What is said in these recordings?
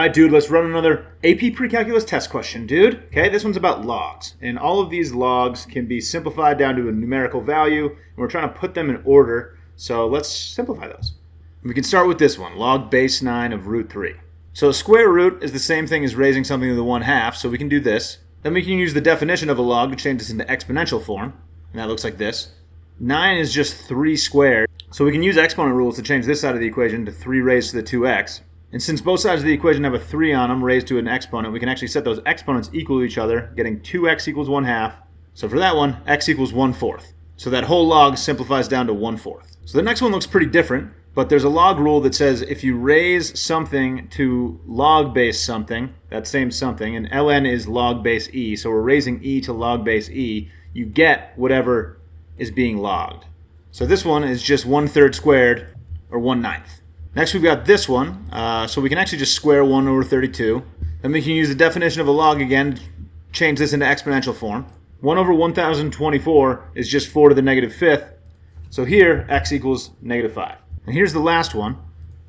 All right, dude, let's run another AP precalculus test question, dude. Okay, this one's about logs. And all of these logs can be simplified down to a numerical value. And we're trying to put them in order. So let's simplify those. We can start with this one, log base 9 of root 3. So a square root is the same thing as raising something to the 1/2. So we can do this. Then we can use the definition of a log to change this into exponential form. And that looks like this. 9 is just 3 squared. So we can use exponent rules to change this side of the equation to 3 raised to the 2x. And since both sides of the equation have a 3 on them raised to an exponent, we can actually set those exponents equal to each other, getting 2x equals 1/2. So for that one, x equals 1/4. So that whole log simplifies down to 1/4. So the next one looks pretty different, but there's a log rule that says if you raise something to log base something, that same something, and ln is log base e, so we're raising e to log base e, you get whatever is being logged. So this one is just 1/3 squared, or 1/9. Next we've got this one, so we can actually just square 1 over 32. Then we can use the definition of a log again to change this into exponential form. 1 over 1024 is just 4 to the -5th. So here, x equals -5. And here's the last one.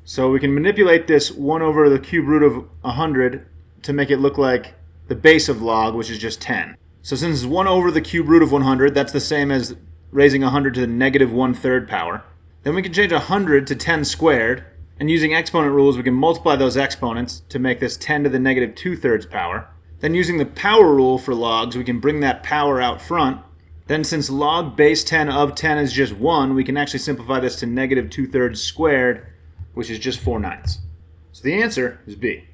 So we can manipulate this 1 over the cube root of 100 to make it look like the base of log, which is just 10. So since it's 1 over the cube root of 100, that's the same as raising 100 to the -1/3 power. Then we can change 100 to 10 squared. And using exponent rules, we can multiply those exponents to make this 10 to the -2/3 power. Then using the power rule for logs, we can bring that power out front. Then since log base 10 of 10 is just 1, we can actually simplify this to -2/3 squared, which is just 4/9. So the answer is B.